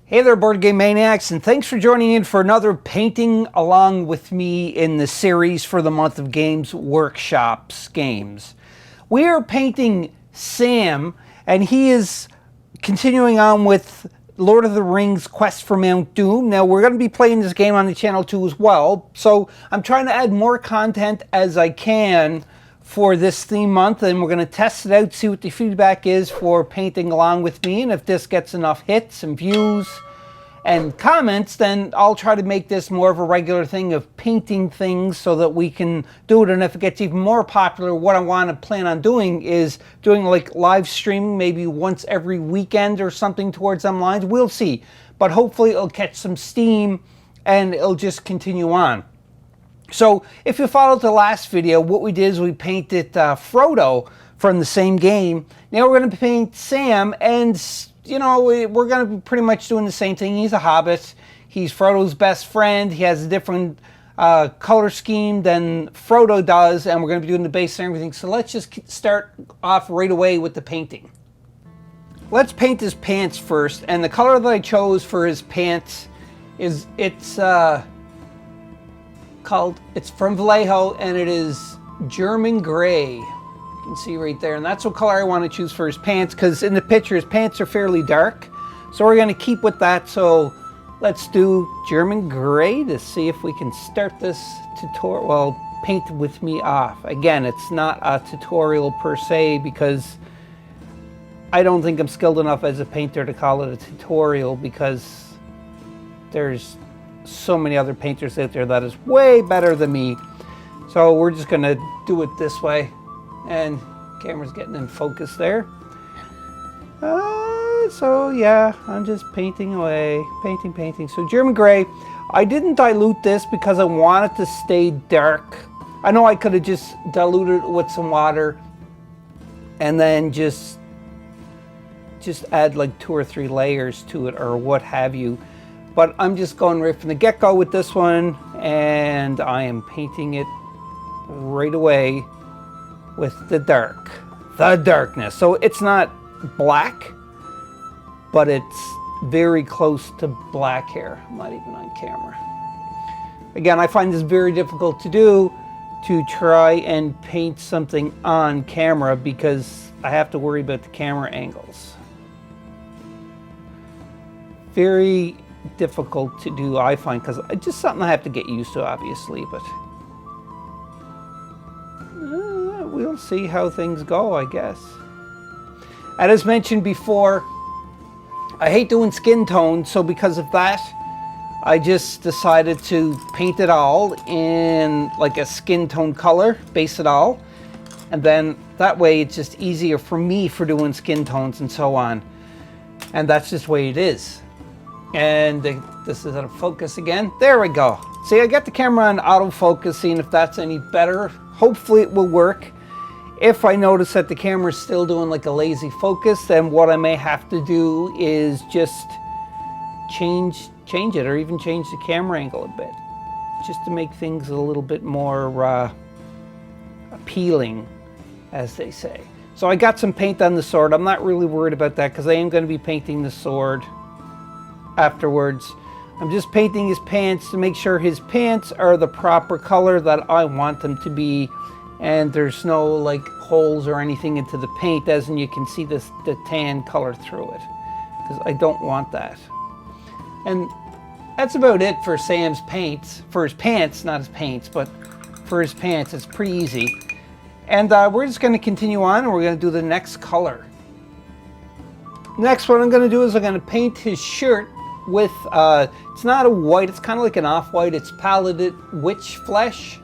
Hey there, Board Game Maniacs, and thanks for joining in for another painting along with me in the series for the month of Games Workshop's games. We are painting Sam, and he is continuing on with Lord of the Rings Quest for Mount Doom. Now, we're going to be playing this game on the channel too as well, so I'm trying to add more content as I can for this theme month, and we're going to test it out, see what the feedback is for painting along with me, and if this gets enough hits and views and comments, then I'll try to make this more of a regular thing of painting things so that we can do it. And if it gets even more popular, what I want to plan on doing is doing like live streaming maybe once every weekend or something towards them lines. We'll see, but hopefully it'll catch some steam and it'll just continue on. So if you followed the last video, what we did is we painted Frodo from the same game. Now we're going to paint Sam, and you know, we're going to be pretty much doing the same thing. He's a hobbit. He's Frodo's best friend. He has a different color scheme than Frodo does, and we're going to be doing the base and everything. So let's just start off right away with the painting. Let's paint his pants first, and the color that I chose for his pants is it's from Vallejo, and it is German gray. You can see right there, and that's what color I want to choose for his pants, because in the picture his pants are fairly dark, so we're going to keep with that. So let's do German gray to see if we can start this tutorial. Well, paint with me off. Again, it's not a tutorial per se, because I don't think I'm skilled enough as a painter to call it a tutorial, because there's so many other painters out there that is way better than me. So we're just gonna do it this way, and camera's getting in focus there. So yeah, I'm just painting away, painting. So German gray, I didn't dilute this because I want it to stay dark. I know I could have just diluted it with some water and then just add like 2 or 3 layers to it or what have you. But I'm just going right from the get-go with this one, and I am painting it right away with the darkness. So it's not black, but it's very close to black here. I'm not even on camera. Again, I find this very difficult to do, to try and paint something on camera, because I have to worry about the camera angles. Very difficult to do, I find, because it's just something I have to get used to, obviously, but we'll see how things go, I guess. And as mentioned before, I hate doing skin tones, so because of that, I just decided to paint it all in like a skin tone color, base it all, and then that way it's just easier for me for doing skin tones and so on. And that's just the way it is. And this is out of focus again. There we go. See, I got the camera on autofocus, seeing if that's any better. Hopefully it will work. If I notice that the camera is still doing like a lazy focus, then what I may have to do is just change it, or even change the camera angle a bit, just to make things a little bit more appealing, as they say. So I got some paint on the sword. I'm not really worried about that, because I am going to be painting the sword afterwards. I'm just painting his pants to make sure his pants are the proper color that I want them to be, and there's no like holes or anything into the paint, as in you can see the tan color through it, because I don't want that. And that's about it for Sam's paints. For his pants, not his paints, but for his pants, it's pretty easy. And we're just going to continue on, and we're going to do the next color. Next, what I'm going to do is I'm going to paint his shirt with, it's not a white, it's kind of like an off-white, it's paletted witch flesh.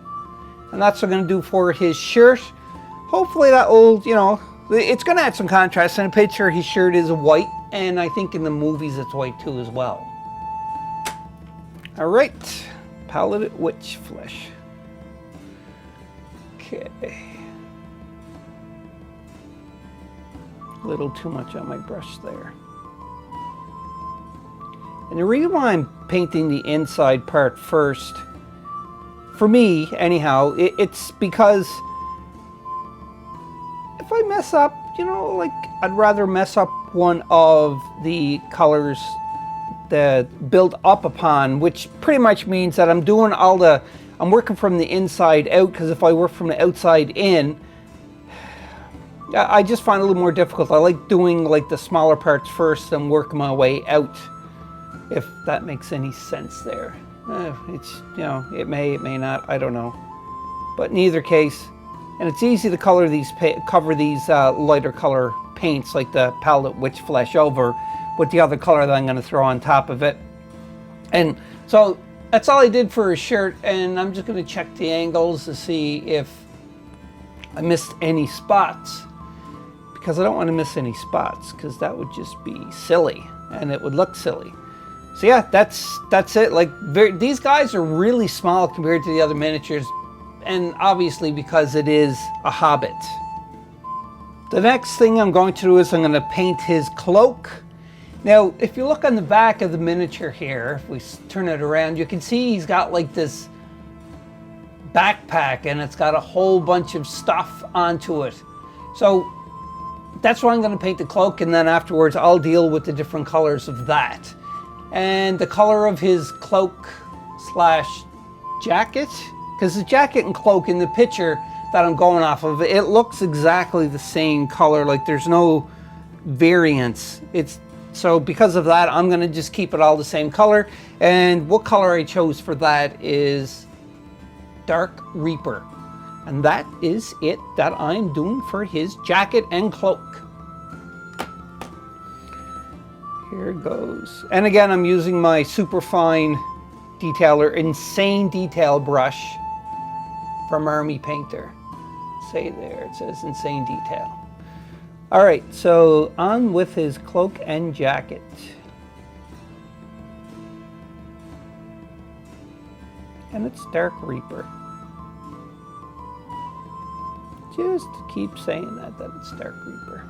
And that's what I'm going to do for his shirt. Hopefully that will, you know, it's going to add some contrast. In a picture, his shirt is white, and I think in the movies it's white too as well. All right, paletted witch flesh. Okay. A little too much on my brush there. And the reason why I'm painting the inside part first, for me anyhow, it's because if I mess up, you know, like I'd rather mess up one of the colors the build up upon, which pretty much means that I'm doing I'm working from the inside out, because if I work from the outside in, I just find it a little more difficult. I like doing like the smaller parts first and working my way out, if that makes any sense there. It's, you know, it may not, I don't know. But in either case, and it's easy to cover these lighter color paints like the palette witch flesh over with the other color that I'm going to throw on top of it. And so that's all I did for a shirt, and I'm just going to check the angles to see if I missed any spots, because I don't want to miss any spots, because that would just be silly and it would look silly. So yeah, that's it. Like, these guys are really small compared to the other miniatures, and obviously because it is a Hobbit. The next thing I'm going to do is I'm going to paint his cloak. Now, if you look on the back of the miniature here, if we turn it around, you can see he's got like this backpack, and it's got a whole bunch of stuff onto it. So that's why I'm going to paint the cloak, and then afterwards I'll deal with the different colors of that. And the color of his cloak slash jacket, because the jacket and cloak in the picture that I'm going off of, it looks exactly the same color, like there's no variance. So because of that, I'm gonna just keep it all the same color. And what color I chose for that is Dark Reaper. And that is it that I'm doing for his jacket and cloak. Here goes. And again, I'm using my super fine detailer, Insane Detail brush from Army Painter. Say there, it says Insane Detail. All right, so on with his cloak and jacket. And it's Dark Reaper. Just keep saying that it's Dark Reaper.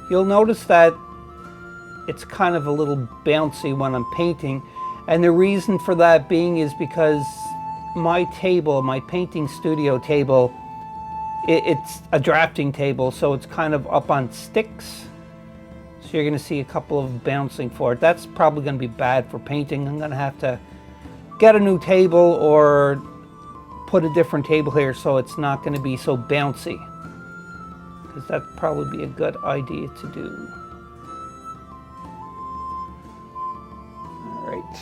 You'll notice that it's kind of a little bouncy when I'm painting, and the reason for that being is because my table, my painting studio table, it's a drafting table, so it's kind of up on sticks. So you're going to see a couple of bouncing for it. That's probably going to be bad for painting. I'm going to have to get a new table or put a different table here so it's not going to be so bouncy, because that'd probably be a good idea to do. All right,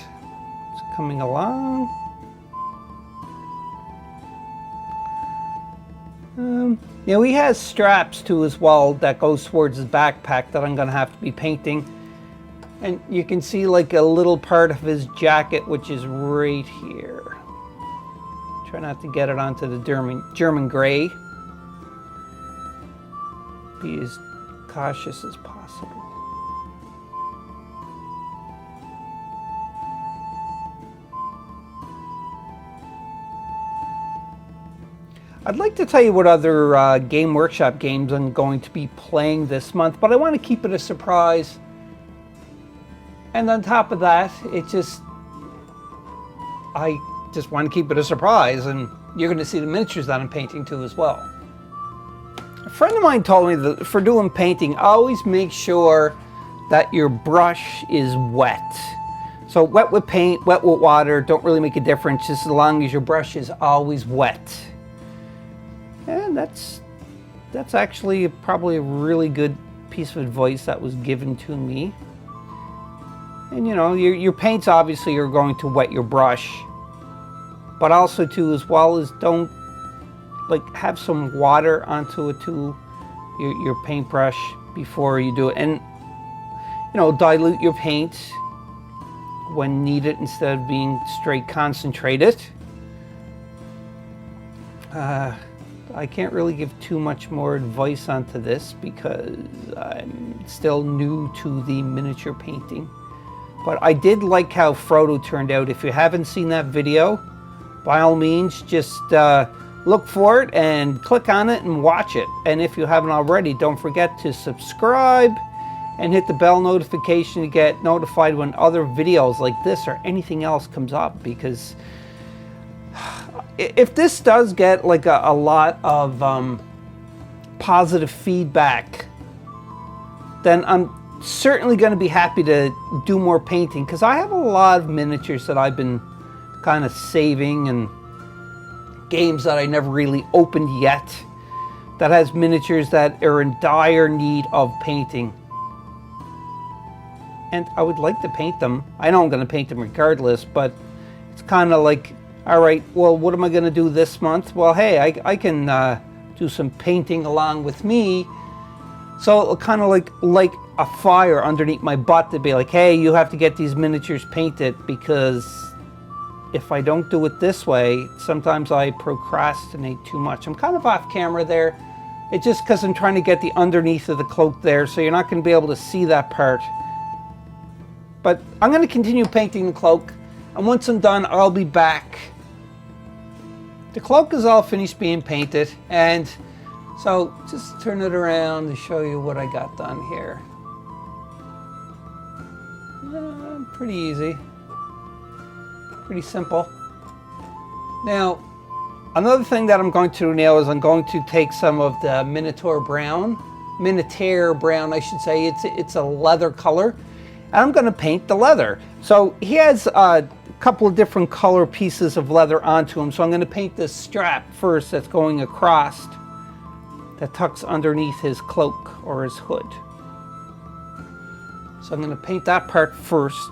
it's coming along. You know, he has straps too as well that goes towards his backpack that I'm going to have to be painting. And you can see like a little part of his jacket, which is right here. Try not to get it onto the German gray. Be as cautious as possible. I'd like to tell you what other Game Workshop games I'm going to be playing this month, but I want to keep it a surprise. And on top of that, I just want to keep it a surprise, and you're going to see the miniatures that I'm painting too as well. A friend of mine told me that for doing painting, always make sure that your brush is wet. So wet with paint, wet with water, don't really make a difference, just as long as your brush is always wet. And that's actually probably a really good piece of advice that was given to me. And you know, your paints obviously are going to wet your brush, but also too, as well as don't like have some water onto it too, your paintbrush before you do it. And you know, dilute your paint when needed instead of being straight concentrated. I can't really give too much more advice onto this because I'm still new to the miniature painting. But I did like how Frodo turned out. If you haven't seen that video, by all means, just look for it and click on it and watch it. And if you haven't already, don't forget to subscribe and hit the bell notification to get notified when other videos like this or anything else comes up, because if this does get like a lot of positive feedback, then I'm certainly going to be happy to do more painting because I have a lot of miniatures that I've been kind of saving and games that I never really opened yet that has miniatures that are in dire need of painting. And I would like to paint them. I know I'm going to paint them regardless, but it's kind of like, all right, well, what am I going to do this month? Well, hey, I can do some painting along with me. So it'll kind of like a fire underneath my butt to be like, hey, you have to get these miniatures painted, because if I don't do it this way, sometimes I procrastinate too much. I'm kind of off camera there. It's just because I'm trying to get the underneath of the cloak there, so you're not going to be able to see that part. But I'm going to continue painting the cloak, and once I'm done, I'll be back. The cloak is all finished being painted, and so just turn it around to show you what I got done here. Pretty easy. Pretty simple. Now, another thing that I'm going to do now is I'm going to take some of the Minotaur brown, I should say. It's a leather color, and I'm going to paint the leather. So he has a couple of different color pieces of leather onto him. So I'm going to paint this strap first that's going across, that tucks underneath his cloak or his hood. So I'm going to paint that part first.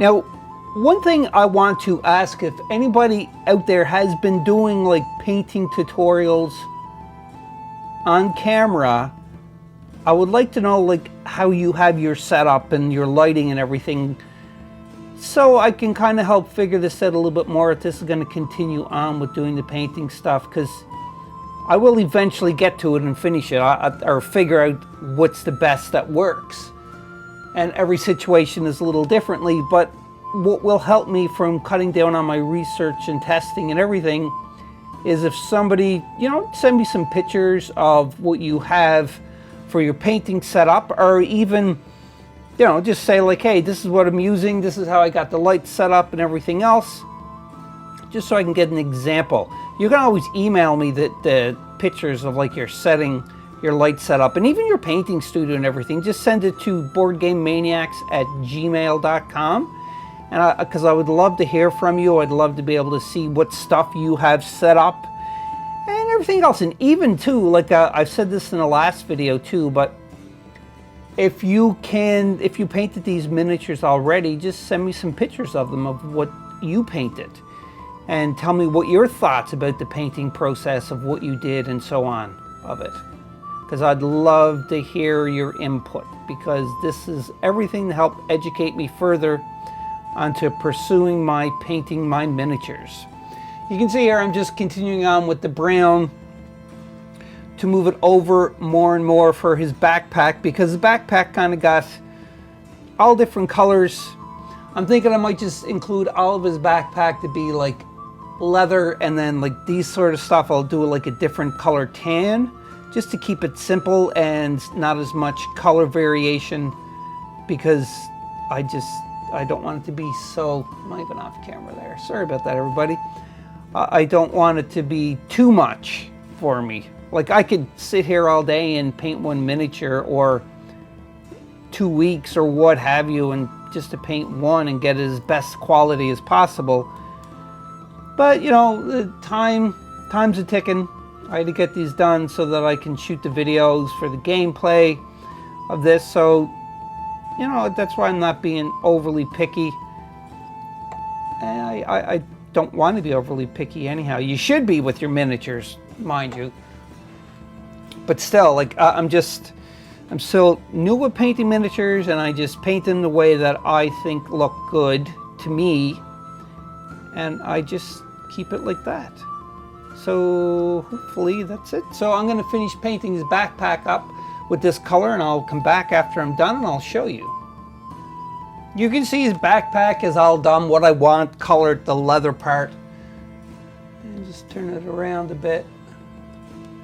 Now, one thing I want to ask, if anybody out there has been doing like painting tutorials on camera, I would like to know like how you have your setup and your lighting and everything, so I can kind of help figure this out a little bit more if this is going to continue on with doing the painting stuff, because I will eventually get to it and finish it, or figure out what's the best that works. And every situation is a little differently, but what will help me from cutting down on my research and testing and everything is if somebody, send me some pictures of what you have for your painting setup, or even, just say like, hey, this is what I'm using, this is how I got the lights set up and everything else, just so I can get an example. You can always email me the pictures of like your setting, your light setup, and even your painting studio and everything. Just send it to BoardGameManiacs@gmail.com, and because I would love to hear from you. I'd love to be able to see what stuff you have set up and everything else. And even too, like I've said this in the last video too, but if you painted these miniatures already, just send me some pictures of them, of what you painted, and tell me what your thoughts about the painting process of what you did and so on of it. Because I'd love to hear your input, because this is everything to help educate me further onto pursuing my painting my miniatures. You can see here I'm just continuing on with the brown to move it over more and more for his backpack, because the backpack kind of got all different colors. I'm thinking I might just include all of his backpack to be like leather, and then like these sort of stuff I'll do like a different color tan, just to keep it simple and not as much color variation, because I don't want it to be so, I'm not even off camera there. Sorry about that, everybody. I don't want it to be too much for me. Like I could sit here all day and paint one miniature, or 2 weeks or what have you, and just to paint one and get it as best quality as possible. But the time's a ticking. I had to get these done so that I can shoot the videos for the gameplay of this. So, that's why I'm not being overly picky. And I don't want to be overly picky anyhow. You should be with your miniatures, mind you. But still, like I'm still new with painting miniatures, and I just paint them the way that I think look good to me. And I just keep it like that. So hopefully that's it. So I'm going to finish painting his backpack up with this color, and I'll come back after I'm done and I'll show you. You can see his backpack is all done, what I want, colored, the leather part. And just turn it around a bit.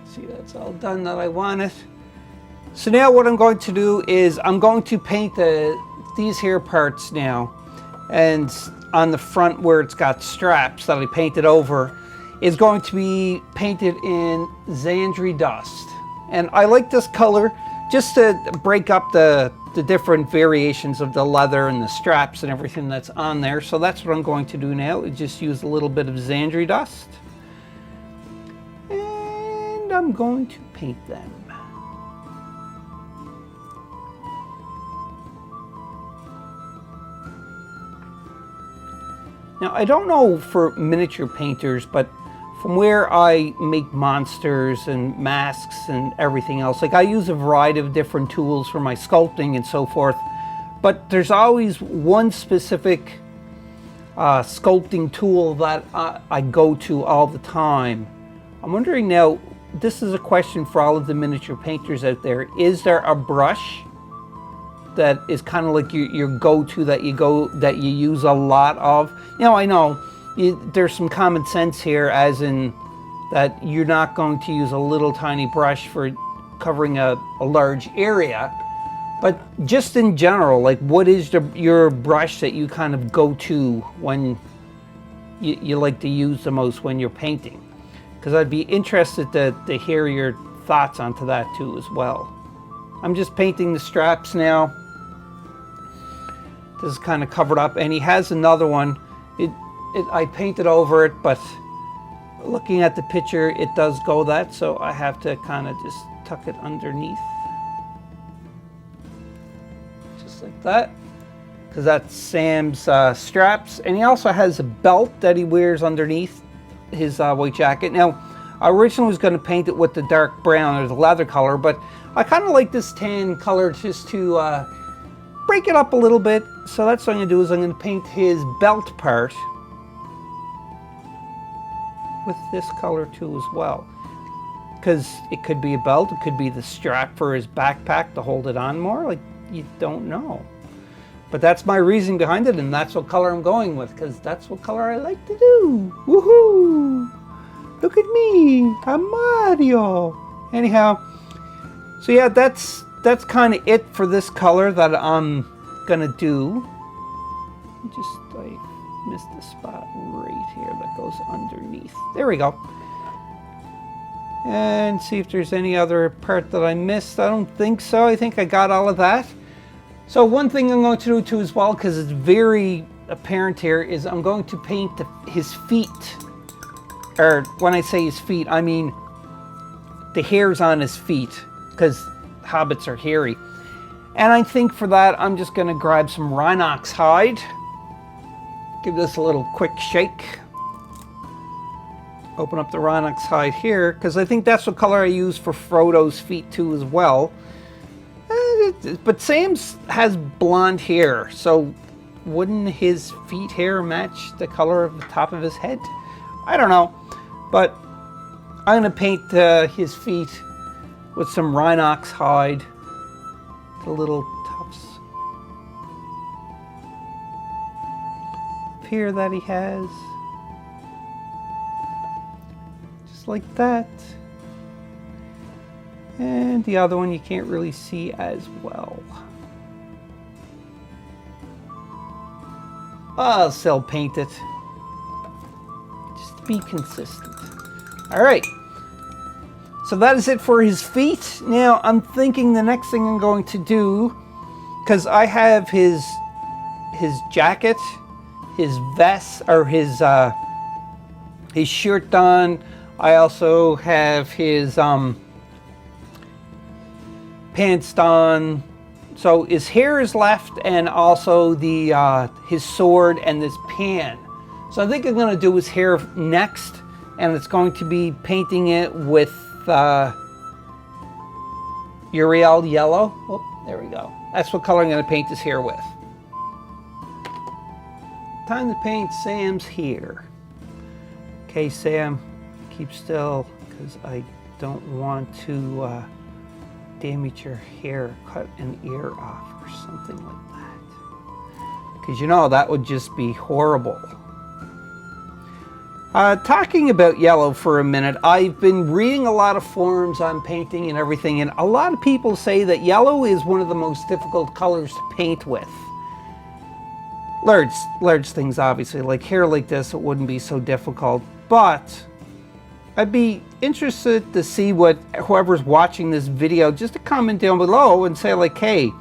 See, that's all done that I wanted. So now what I'm going to do is I'm going to paint these here parts now. And on the front where it's got straps that I painted over is going to be painted in Xandri Dust. And I like this color just to break up the different variations of the leather and the straps and everything that's on there. So that's what I'm going to do now, is just use a little bit of Xandri dust. And I'm going to paint them. Now, I don't know for miniature painters, but from where I make monsters and masks and everything else, like I use a variety of different tools for my sculpting and so forth, but there's always one specific sculpting tool that I go to all the time. I'm wondering now, this is a question for all of the miniature painters out there, is there a brush that is kind of like your go-to that you use a lot of? Now, I know there's some common sense here, as in that you're not going to use a little tiny brush for covering a large area, but just in general, like what is your brush that you kind of go to when you like to use the most when you're painting? Because I'd be interested to hear your thoughts onto that too as well. I'm just painting the straps now. This is kind of covered up, and he has another one. I painted over it, but looking at the picture, it does go that, so I have to kind of just tuck it underneath. Just like that, because that's Sam's straps. And he also has a belt that he wears underneath his white jacket. Now, I originally was going to paint it with the dark brown or the leather color, but I kind of like this tan color just to break it up a little bit. So that's what I'm going to do, is I'm going to paint his belt part with this color too as well, because it could be a belt, it could be the strap for his backpack to hold it on more, like you don't know. But that's my reason behind it, and that's what color I'm going with, because that's what color I like to do. Woohoo! Look at me, I'm Mario. Anyhow, so yeah, that's kind of it for this color that I'm gonna do. I missed the spot right here that goes underneath. There we go. And see if there's any other part that I missed. I don't think so. I think I got all of that. So one thing I'm going to do too as well, because it's very apparent here, is I'm going to paint his feet. Or when I say his feet, I mean the hairs on his feet, because hobbits are hairy. And I think for that, I'm just going to grab some Rhinox hide. Give this a little quick shake. Open up the Rhinox hide here, because I think that's what color I use for Frodo's feet too as well. But Sam's has blonde hair, so wouldn't his feet hair match the color of the top of his head? I don't know, but I'm going to paint his feet with some Rhinox hide, the little tufts up here that he has, just like that. And the other one you can't really see as well. I'll still paint it, just to be consistent. All right, so that is it for his feet. Now I'm thinking the next thing I'm going to do, because I have his jacket, his vest, or his shirt done. I also have his pants done. So his hair is left, and also the his sword and this pan. So I think I'm going to do his hair next, and it's going to be painting it with Uriel yellow. Oh, there we go. That's what color I'm going to paint his hair with. Time to paint Sam's hair. Okay, Sam, keep still, because I don't want to damage your hair, cut an ear off or something like that, because you know that would just be horrible. Talking about yellow for a minute, I've been reading a lot of forums on painting and everything, and a lot of people say that yellow is one of the most difficult colors to paint with. Large things, obviously, like hair like this, it wouldn't be so difficult, but I'd be interested to see what whoever's watching this video, just to comment down below and say like, hey,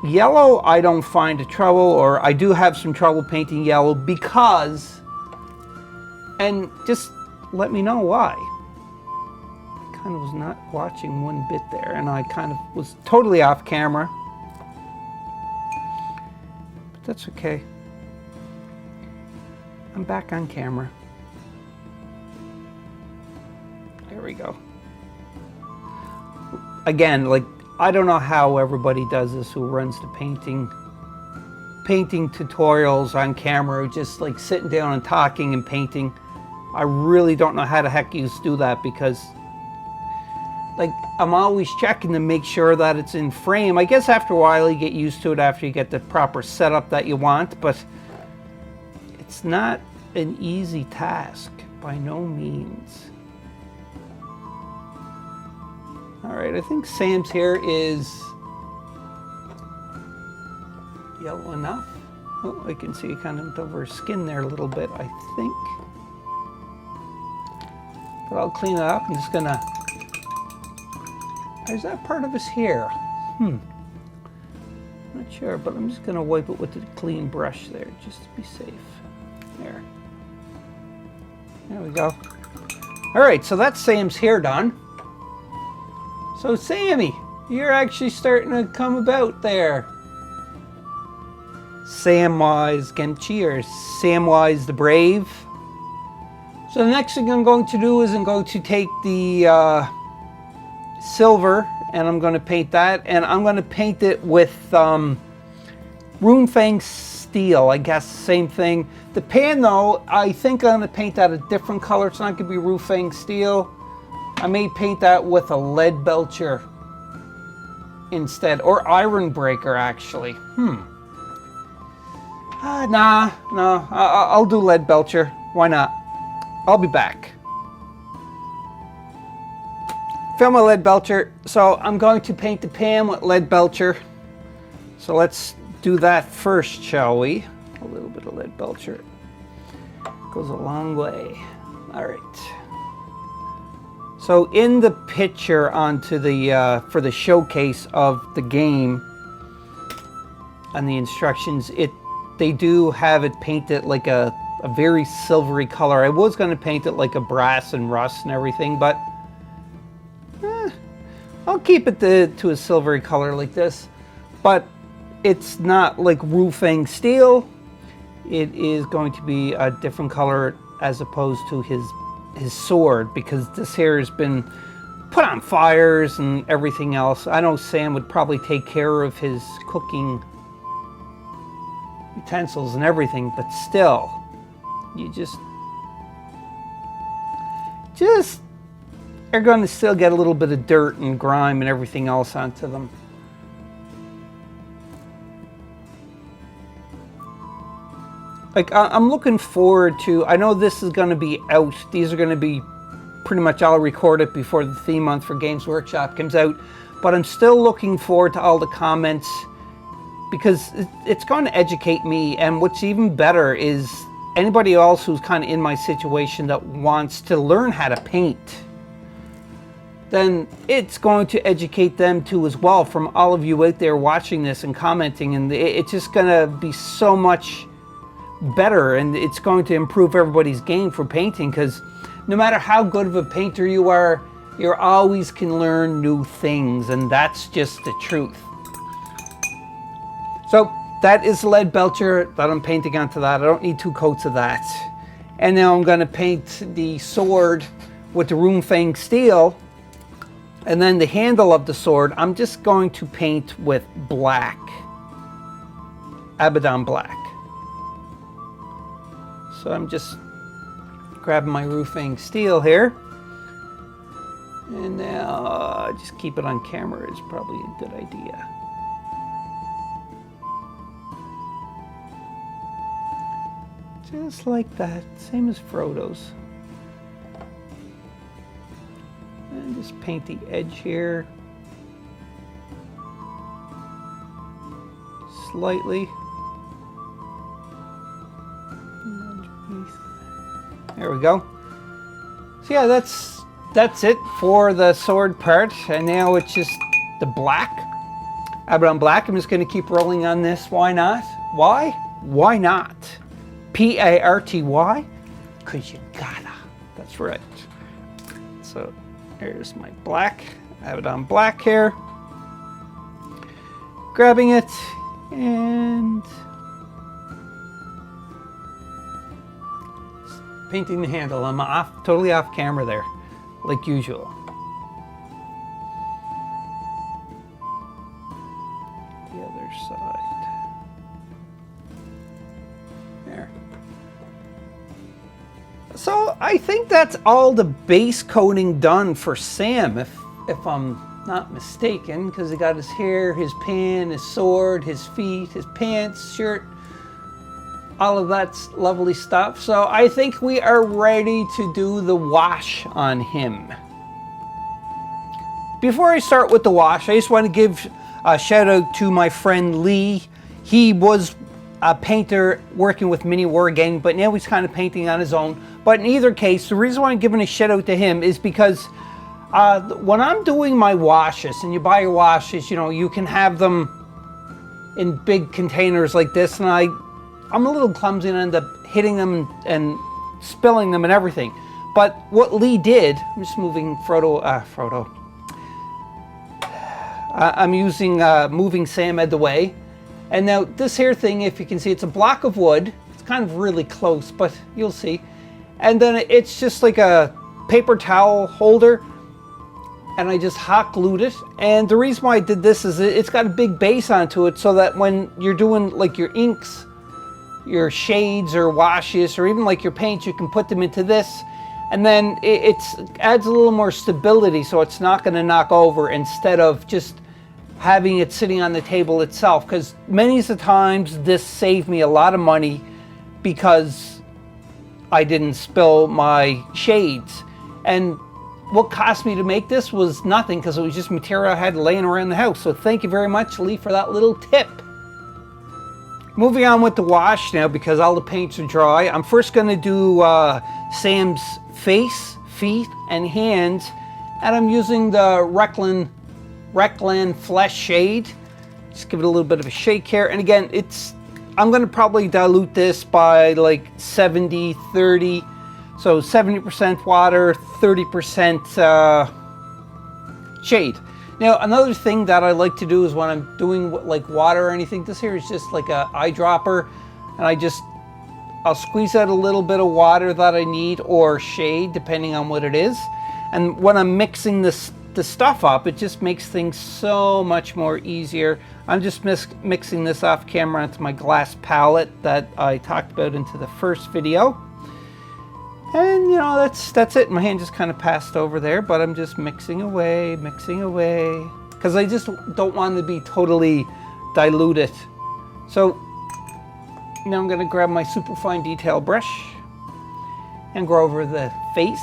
yellow I don't find a trouble, or I do have some trouble painting yellow because, and just let me know why. I kind of was not watching one bit there, and I kind of was totally off camera. But that's okay. I'm back on camera. There we go. Again, like, I don't know how everybody does this who runs the painting tutorials on camera, just like sitting down and talking and painting. I really don't know how the heck you do that, because like I'm always checking to make sure that it's in frame. I guess after a while you get used to it after you get the proper setup that you want, but it's not an easy task by no means. All right, I think Sam's hair is yellow enough. Oh, I can see kind of over her skin there a little bit, I think. But I'll clean it up. I'm just gonna, is that part of his hair? Not sure, but I'm just gonna wipe it with a clean brush there, just to be safe. There we go. All right, so that's Sam's hair done. So Sammy, you're actually starting to come about there. Samwise Gamgee, or Samwise the Brave. So the next thing I'm going to do is I'm going to take the silver and I'm going to paint that, and I'm going to paint it with Runefang steel, I guess, same thing. The pan though, I think I'm going to paint that a different color. It's not going to be Runefang steel. I may paint that with a lead belcher instead, or iron breaker actually. Nah, I'll do lead belcher. Why not? I'll be back. Fill my lead belcher. So I'm going to paint the pan with lead belcher. So let's do that first, shall we? A little bit of lead belcher goes a long way. All right. So in the picture onto the for the showcase of the game and the instructions, they do have it painted like a very silvery color. I was going to paint it like a brass and rust and everything, but I'll keep it to a silvery color like this. But it's not like Runefang steel. It is going to be a different color as opposed to his sword, because this hair has been put on fires and everything else. I know Sam would probably take care of his cooking utensils and everything, but still, you just are going to still get a little bit of dirt and grime and everything else onto them. Like, I'm looking forward to, I know this is going to be out, these are going to be pretty much all recorded before the theme month for Games Workshop comes out, but I'm still looking forward to all the comments, because it's going to educate me. And what's even better is anybody else who's kind of in my situation that wants to learn how to paint, then it's going to educate them too as well, from all of you out there watching this and commenting, and it's just going to be so much better, and it's going to improve everybody's game for painting, because no matter how good of a painter you are, you always can learn new things, and that's just the truth. So that is lead belcher that I'm painting onto that. I don't need 2 coats of that. And now I'm going to paint the sword with the Runefang steel, and then the handle of the sword I'm just going to paint with black, Abaddon black. So I'm just grabbing my Runefang steel here, and now just keep it on camera is probably a good idea. Just like that, same as Frodo's. And just paint the edge here slightly. And underneath. There we go. So yeah, that's it for the sword part, and now it's just the black. I have it on black. I'm just going to keep rolling on this. Why not? Why? Why not? P-A-R-T-Y? Because you gotta. That's right. So here's my black. I have it on black here. Grabbing it and painting the handle. I'm totally off camera there, like usual. The other side. There. So I think that's all the base coating done for Sam, if I'm not mistaken, because he got his hair, his pan, his sword, his feet, his pants, shirt, all of that's lovely stuff. So I think we are ready to do the wash on him. Before I start with the wash, I just want to give a shout out to my friend Lee. He was a painter working with Mini Wargaming, but now he's kind of painting on his own. But in either case, the reason why I'm giving a shout out to him is because when I'm doing my washes, and you buy your washes, you know, you can have them in big containers like this, and I'm a little clumsy and end up hitting them and spilling them and everything. But what Lee did, I'm just moving Frodo. I'm using moving Sam out of the way. And now this here thing, if you can see, it's a block of wood. It's kind of really close, but you'll see. And then it's just like a paper towel holder. And I just hot glued it. And the reason why I did this is it's got a big base onto it, so that when you're doing like your inks, your shades or washes, or even like your paints, you can put them into this. And then it adds a little more stability, so it's not going to knock over, instead of just having it sitting on the table itself. Because many of the times this saved me a lot of money because I didn't spill my shades. And what cost me to make this was nothing, because it was just material I had laying around the house. So thank you very much, Lee, for that little tip. Moving on with the wash now, because all the paints are dry. I'm first going to do Sam's face, feet, and hands. And I'm using the Reclan Flesh shade. Just give it a little bit of a shake here. And again, I'm going to probably dilute this by like 70-30. So 70% water, 30% shade. Now, another thing that I like to do is when I'm doing like water or anything, this here is just like a eyedropper, and I'll squeeze out a little bit of water that I need, or shade, depending on what it is. And when I'm mixing the stuff up, it just makes things so much more easier. I'm just mixing this off camera into my glass palette that I talked about into the first video. And you know, that's it. My hand just kind of passed over there, but I'm just mixing away, because I just don't want to be totally diluted. So now I'm going to grab my super fine detail brush and go over the face.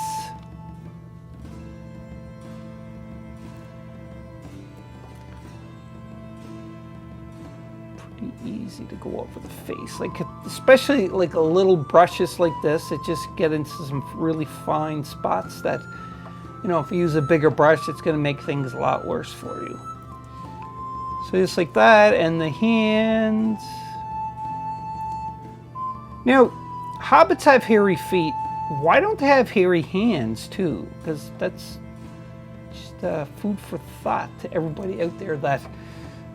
Easy to go over the face, like especially like a little brushes like this, it just get into some really fine spots that, you know, if you use a bigger brush, it's going to make things a lot worse for you. So just like that. And the hands. Now, hobbits have hairy feet. Why don't they have hairy hands too? Because that's just food for thought to everybody out there that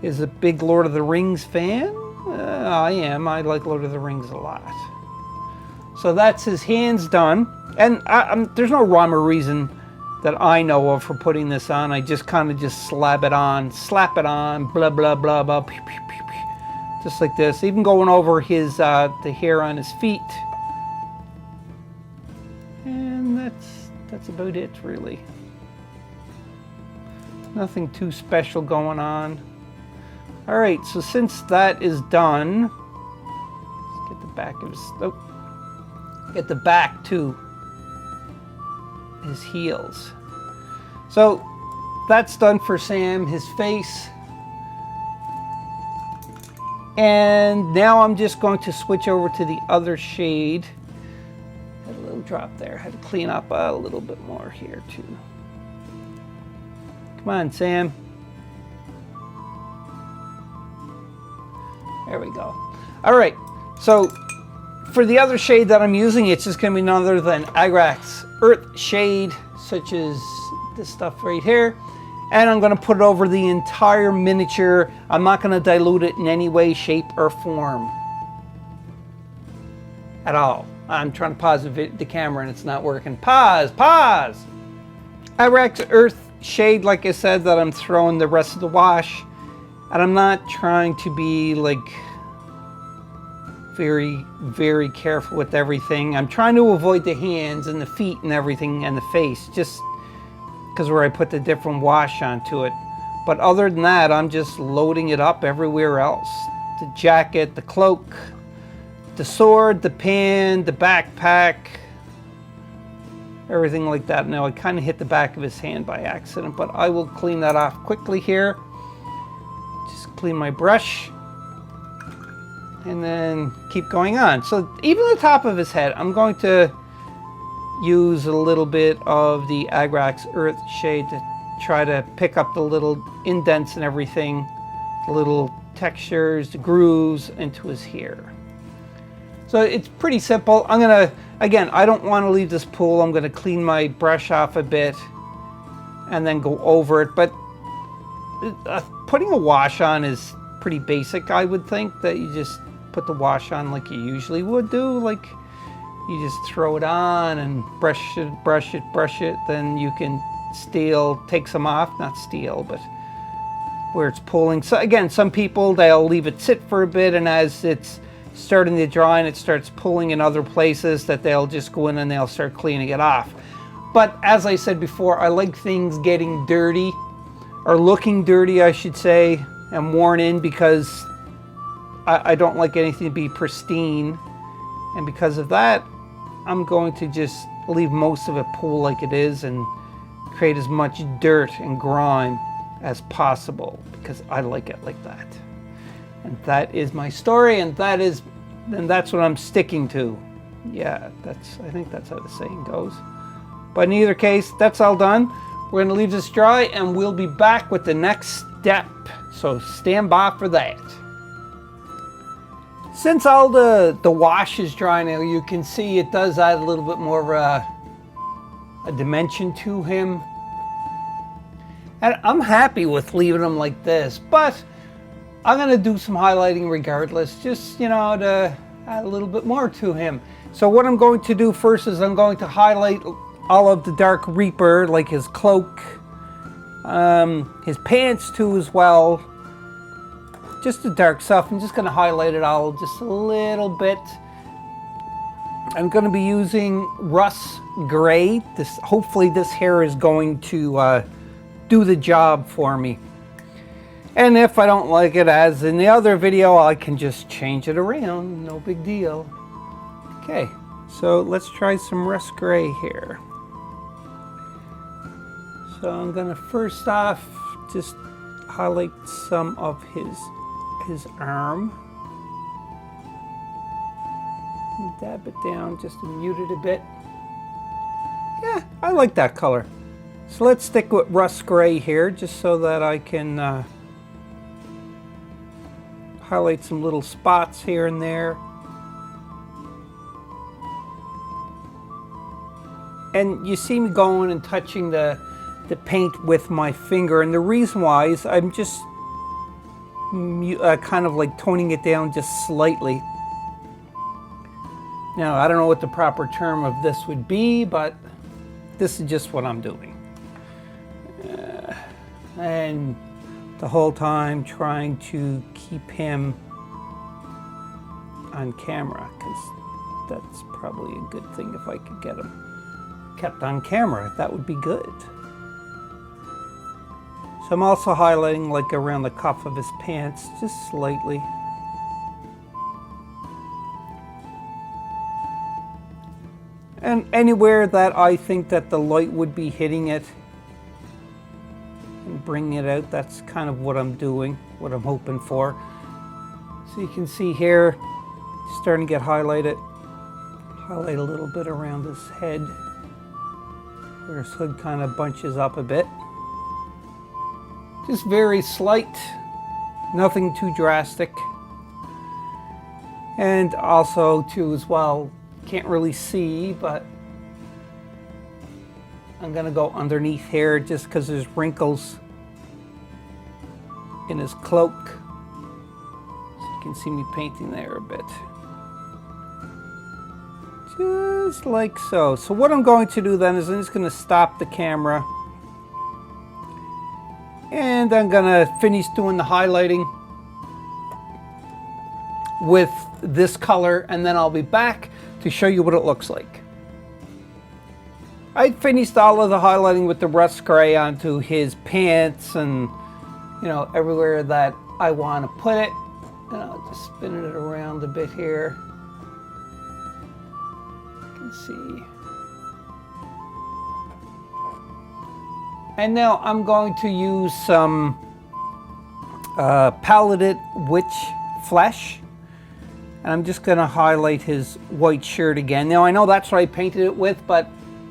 is a big Lord of the Rings fan. I am. I like Lord of the Rings a lot. So that's his hands done. And there's no rhyme or reason that I know of for putting this on. I just kind of slap it on, blah, blah, blah, blah, pew, pew, pew, pew. Just like this. Even going over his the hair on his feet. And that's about it, really. Nothing too special going on. All right, so since that is done, let's get the back of his, get the back to his heels. So that's done for Sam, his face. And now I'm just going to switch over to the other shade. Add a little drop there. Had to clean up a little bit more here too. Come on, Sam. There we go. All right, so for the other shade that I'm using, it's just going to be none other than Agrax Earth Shade, such as this stuff right here. And I'm going to put it over the entire miniature. I'm not going to dilute it in any way, shape, or form at all. I'm trying to pause the camera and it's not working. Pause, pause. Agrax Earth Shade, like I said, that I'm throwing the rest of the wash. And I'm not trying to be like very, very careful with everything. I'm trying to avoid the hands and the feet and everything and the face, just because where I put the different wash onto it. But other than that, I'm just loading it up everywhere else. The jacket, the cloak, the sword, the pen, the backpack, everything like that. Now I kind of hit the back of his hand by accident, but I will clean that off quickly here. Just clean my brush and then keep going on. So even the top of his head, I'm going to use a little bit of the Agrax Earth Shade to try to pick up the little indents and everything, the little textures, the grooves into his hair. So it's pretty simple. I'm gonna, again, I don't want to leave this pool. I'm gonna clean my brush off a bit and then go over it. But putting a wash on is pretty basic, I would think, that you just put the wash on like you usually would do. Like you just throw it on and brush it, brush it, brush it. Then you can take some off, not steal, but where it's pulling. So again, some people, they'll leave it sit for a bit, and as it's starting to dry and it starts pulling in other places, that they'll just go in and they'll start cleaning it off. But as I said before, I like things getting dirty, or looking dirty, I should say, and worn in, because I don't like anything to be pristine. And because of that, I'm going to just leave most of it pool like it is and create as much dirt and grime as possible, because I like it like that. And that is my story, and that's what I'm sticking to. Yeah, I think that's how the saying goes. But in either case, that's all done. We're gonna leave this dry and we'll be back with the next step. So stand by for that. Since all the wash is dry now, you can see it does add a little bit more of a dimension to him. And I'm happy with leaving him like this, but I'm gonna do some highlighting regardless, just, you know, to add a little bit more to him. So what I'm going to do first is I'm going to highlight all of the Dark Reaper, like his cloak, his pants too as well. Just the dark stuff. I'm just gonna highlight it all just a little bit. I'm gonna be using Russ Gray. Hopefully this hair is going to do the job for me. And if I don't like it, as in the other video, I can just change it around, no big deal. Okay, so let's try some Russ Gray here. So I'm gonna first off just highlight some of his arm. Dab it down just to mute it a bit. Yeah, I like that color. So let's stick with Russ Gray here, just so that I can highlight some little spots here and there. And you see me going and touching the paint with my finger, and the reason why is I'm just kind of like toning it down just slightly. Now, I don't know what the proper term of this would be, but this is just what I'm doing. And the whole time trying to keep him on camera, because that's probably a good thing. If I could get him kept on camera, that would be good. So I'm also highlighting like around the cuff of his pants, just slightly. And anywhere that I think that the light would be hitting it and bringing it out, that's kind of what I'm doing, what I'm hoping for. So you can see here, starting to get highlighted. Highlight a little bit around his head, where his hood kind of bunches up a bit. Just very slight, nothing too drastic. And also too as well, can't really see, but I'm gonna go underneath here just because there's wrinkles in his cloak. So you can see me painting there a bit. Just like so. So what I'm going to do then is I'm just gonna stop the camera. And I'm gonna finish doing the highlighting with this color, and then I'll be back to show you what it looks like. I finished all of the highlighting with the rust gray onto his pants and, you know, everywhere that I want to put it. And I'll just spin it around a bit here. You can see. And now I'm going to use some Paladin Witch Flesh. And I'm just going to highlight his white shirt again. Now I know that's what I painted it with, but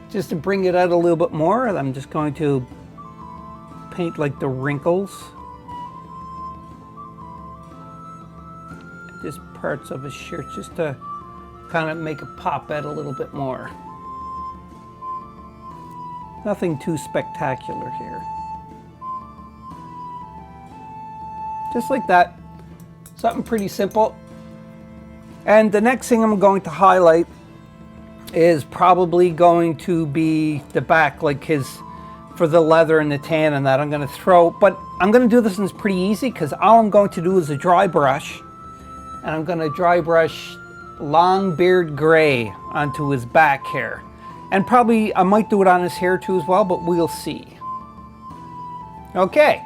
just to bring it out a little bit more, I'm just going to paint like the wrinkles. Just parts of his shirt, just to kind of make it pop out a little bit more. Nothing too spectacular here. Just like that. Something pretty simple. And the next thing I'm going to highlight is probably going to be the back, like his, for the leather and the tan and that I'm going to throw. But I'm going to do this and it's pretty easy because all I'm going to do is a dry brush. And I'm going to dry brush long beard gray onto his back hair. And probably I might do it on his hair too as well, but we'll see. Okay.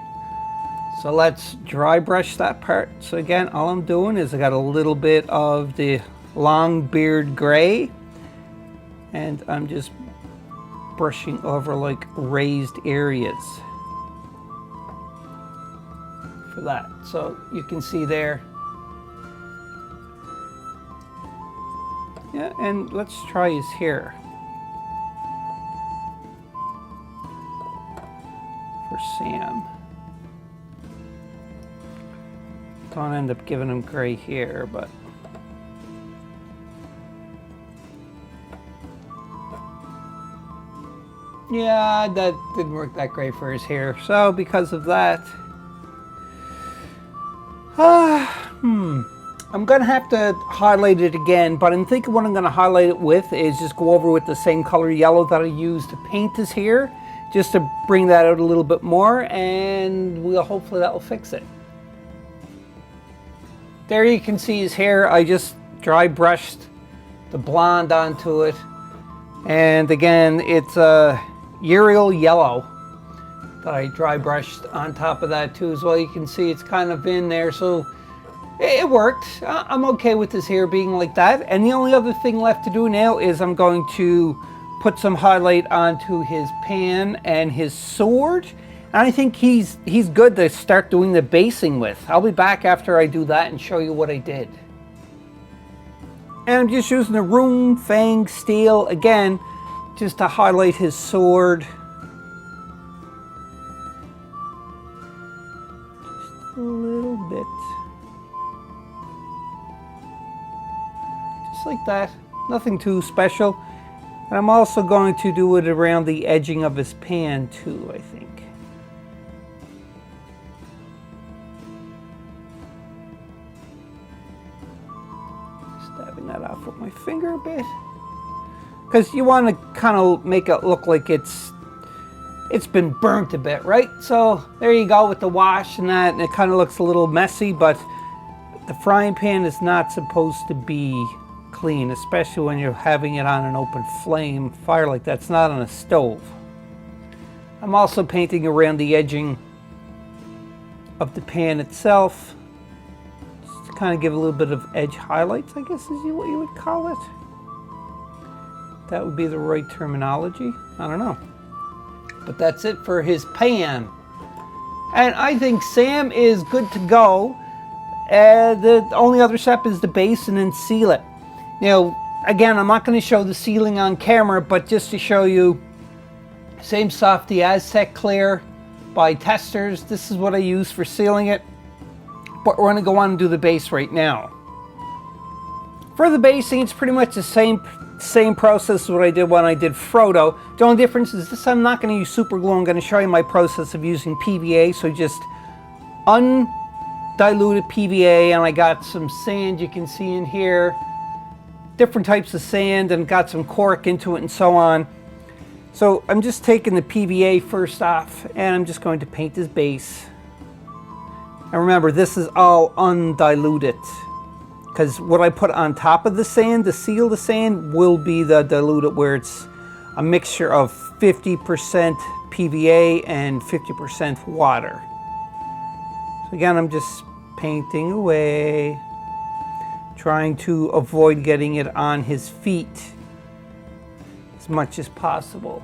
So let's dry brush that part. So again, all I'm doing is I got a little bit of the long beard gray and I'm just brushing over like raised areas for that. So you can see there. Yeah, and let's try his hair. For Sam. Don't end up giving him gray hair, but yeah, that didn't work that great for his hair. So because of that, I'm gonna have to highlight it again, but I'm thinking what I'm gonna highlight it with is just go over with the same color yellow that I used to paint his hair, just to bring that out a little bit more, and hopefully that will fix it. There you can see his hair. I just dry brushed the blonde onto it. And again, it's a Uriel yellow that I dry brushed on top of that too as well. You can see it's kind of in there, so it worked. I'm okay with his hair being like that. And the only other thing left to do now is I'm going to put some highlight onto his pan and his sword. And I think he's good to start doing the basing with. I'll be back after I do that and show you what I did. And I'm just using the Rune Fang Steel again, just to highlight his sword. Just a little bit. Just like that. Nothing too special. And I'm also going to do it around the edging of his pan too, I think. That off with my finger a bit, because you want to kind of make it look like it's been burnt a bit, right? So there you go with the wash and that, and it kind of looks a little messy, but the frying pan is not supposed to be clean, especially when you're having it on an open flame fire like that. It's not on a stove. I'm also painting around the edging of the pan itself, kind of give a little bit of edge highlights, I guess is what you would call it. That would be the right terminology. I don't know. But that's it for his pan. And I think Sam is good to go. The only other step is to base and then seal it. Now, again, I'm not going to show the sealing on camera, but just to show you, same stuff, the Aztec Clear by Testers. This is what I use for sealing it. But we're going to go on and do the base right now. For the basing, it's pretty much the same process as what I did when I did Frodo. The only difference is this, I'm not going to use super glue. I'm going to show you my process of using PVA. So just undiluted PVA, and I got some sand you can see in here. Different types of sand, and got some cork into it and so on. So I'm just taking the PVA first off, and I'm just going to paint this base. And remember, this is all undiluted, because what I put on top of the sand to seal the sand will be the diluted, where it's a mixture of 50% PVA and 50% water. So again, I'm just painting away, trying to avoid getting it on his feet as much as possible.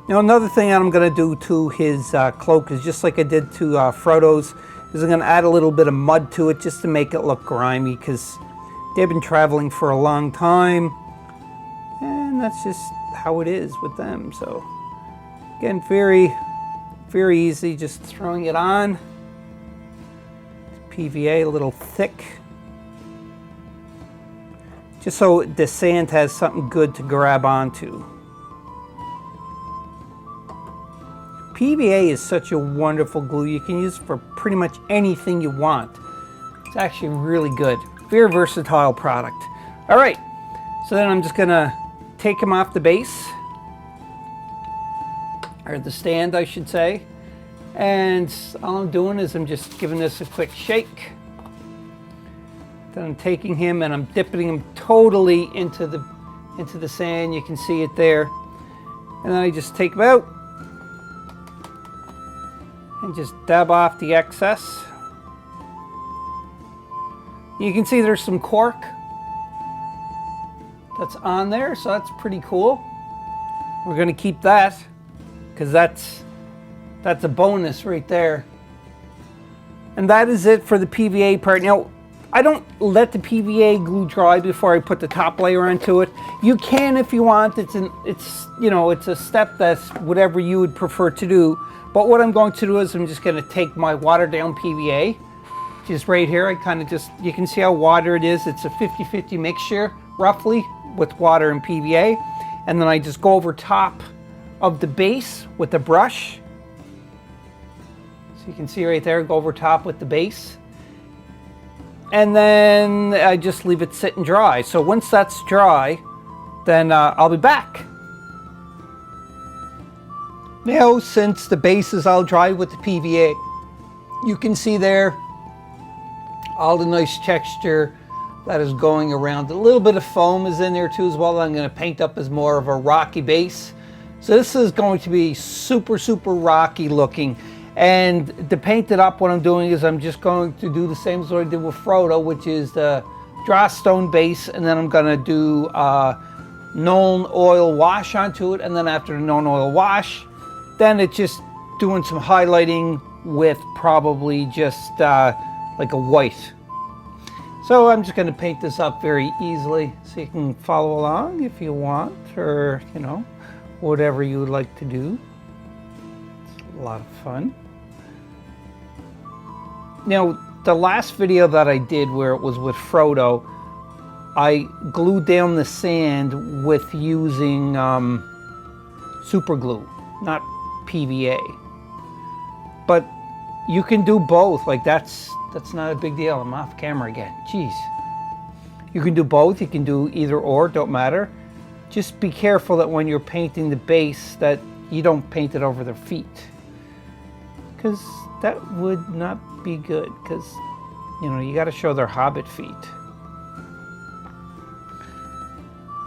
Now another thing I'm going to do to his cloak is just like I did to Frodo's, is I'm going to add a little bit of mud to it just to make it look grimy, because they've been traveling for a long time and that's just how it is with them. So again, very easy, just throwing it on. PVA a little thick, just so the sand has something good to grab onto. PVA is such a wonderful glue. You can use it for pretty much anything you want. It's actually really good. Very versatile product. All right, so then I'm just gonna take him off the base, or the stand I should say. And all I'm doing is I'm just giving this a quick shake. Then I'm taking him and I'm dipping him totally into the sand. You can see it there. And then I just take him out and just dab off the excess. You can see there's some cork that's on there, so that's pretty cool. We're going to keep that, because that's a bonus right there. And that is it for the PVA part. Now, I don't let the PVA glue dry before I put the top layer onto it. You can if you want. It's a step that's whatever you would prefer to do. But what I'm going to do is I'm just going to take my watered down PVA, just right here. I kind of just, you can see how water it is. It's a 50-50 mixture, roughly, with water and PVA. And then I just go over top of the base with the brush. So you can see right there, go over top with the base. And then I just leave it sit and dry. So once that's dry, then I'll be back. Now, since the base is all dry with the PVA, you can see there all the nice texture that is going around. A little bit of foam is in there too as well. I'm going to paint up as more of a rocky base. So this is going to be super rocky looking. And to paint it up, what I'm doing is I'm just going to do the same as what I did with Frodo, which is the dry stone base, and then I'm going to do Nuln Oil wash onto it. And then after the Nuln Oil wash, then it's just doing some highlighting with probably just like a white. So I'm just going to paint this up very easily, so you can follow along if you want, or whatever you would like to do. It's a lot of fun. Now, the last video that I did where it was with Frodo, I glued down the sand with using super glue, not PVA. But you can do both. Like that's not a big deal. I'm off camera again. Jeez. You can do both. You can do either or. Don't matter. Just be careful that when you're painting the base that you don't paint it over their feet, because that would not be good. Because you got to show their hobbit feet.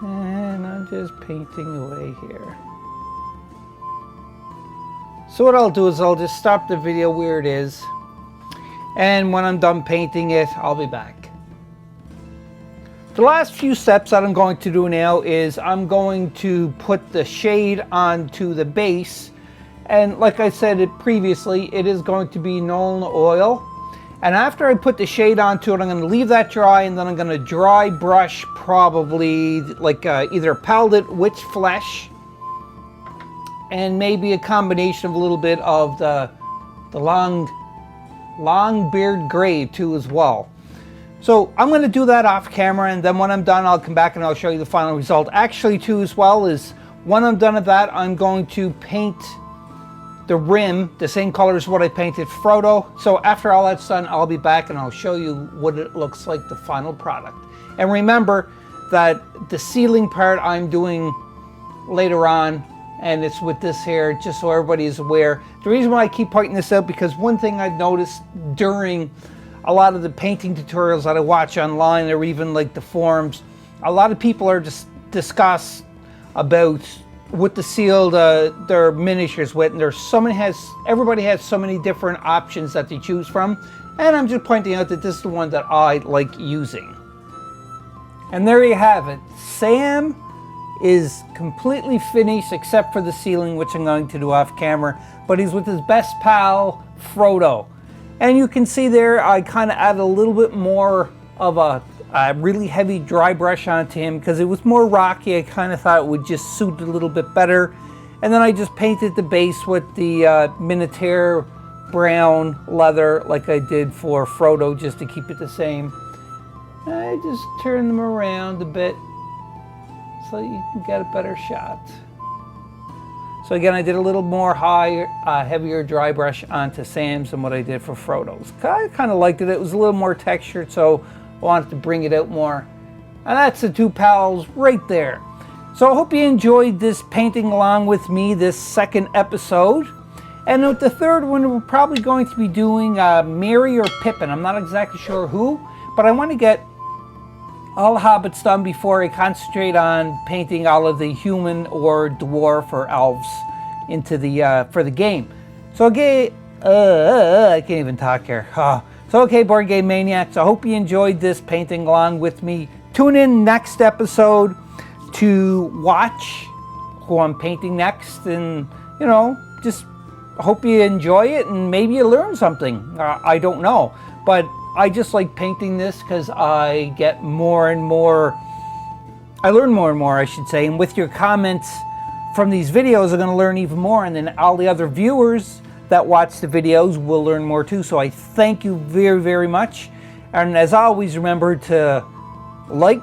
And I'm just painting away here. So what I'll do is I'll just stop the video where it is, and when I'm done painting it, I'll be back. The last few steps that I'm going to do now is I'm going to put the shade onto the base, and like I said previously, it is going to be Nuln Oil, And after I put the shade onto it, I'm going to leave that dry, and then I'm going to dry brush probably like either pellet witch flesh and maybe a combination of a little bit of the long beard gray too as well. So I'm going to do that off camera, and then when I'm done, I'll come back and I'll show you the final result. Actually too as well is when I'm done with that, I'm going to paint the rim the same color as what I painted Frodo. So after all that's done, I'll be back and I'll show you what it looks like, the final product. And remember that the ceiling part I'm doing later on, and it's with this here, just so everybody is aware. The reason why I keep pointing this out, because one thing I've noticed during a lot of the painting tutorials that I watch online, or even like the forums, a lot of people are just discuss about what to seal their miniatures with, and everybody has so many different options that they choose from, and I'm just pointing out that this is the one that I like using. And there you have it. Sam is completely finished except for the ceiling, which I'm going to do off camera, but he's with his best pal Frodo. And you can see there I kind of added a little bit more of a really heavy dry brush onto him because it was more rocky. I kind of thought it would just suit a little bit better. And then I just painted the base with the Minotaur brown leather like I did for Frodo, just to keep it the same. And I just turn them around a bit so you can get a better shot. So again, I did a little more heavier dry brush onto Sam's than what I did for Frodo's. I kind of liked it. It was a little more textured, so I wanted to bring it out more. And that's the two pals right there. So I hope you enjoyed this painting along with me, this second episode. And with the third one, we're probably going to be doing Merry or Pippin. I'm not exactly sure who, but I want to get all the hobbits done before I concentrate on painting all of the human or dwarf or elves into the for the game. So okay, I can't even talk here. So okay, Board Game Maniacs, I hope you enjoyed this painting along with me. Tune in next episode to watch who I'm painting next, and you know, just hope you enjoy it and maybe you learn something. I don't know, but I just like painting this because I get more and more, I learn more and more, I should say. And with your comments from these videos, I'm going to learn even more. And then all the other viewers that watch the videos will learn more too. So I thank you very, very much. And as always, remember to like,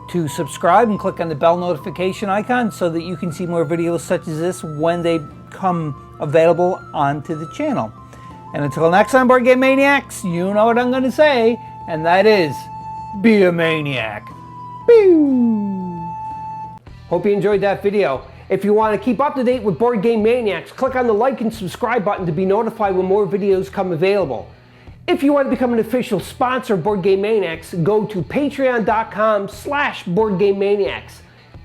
to subscribe, and click on the bell notification icon so that you can see more videos such as this when they come available onto the channel. And until next time, Board Game Maniacs, you know what I'm going to say, and that is, be a maniac. Pew! Hope you enjoyed that video. If you want to keep up to date with Board Game Maniacs, click on the like and subscribe button to be notified when more videos come available. If you want to become an official sponsor of Board Game Maniacs, go to patreon.com/BoardGameManiacs.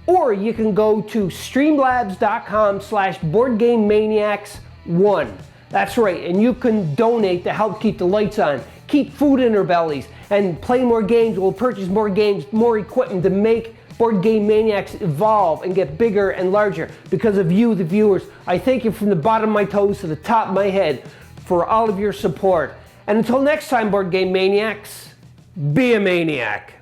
Or you can go to streamlabs.com/BoardGameManiacs1. That's right, and you can donate to help keep the lights on, keep food in our bellies, and play more games. We'll purchase more games, more equipment to make Board Game Maniacs evolve and get bigger and larger. Because of you, the viewers, I thank you from the bottom of my toes to the top of my head for all of your support. And until next time, Board Game Maniacs, be a maniac.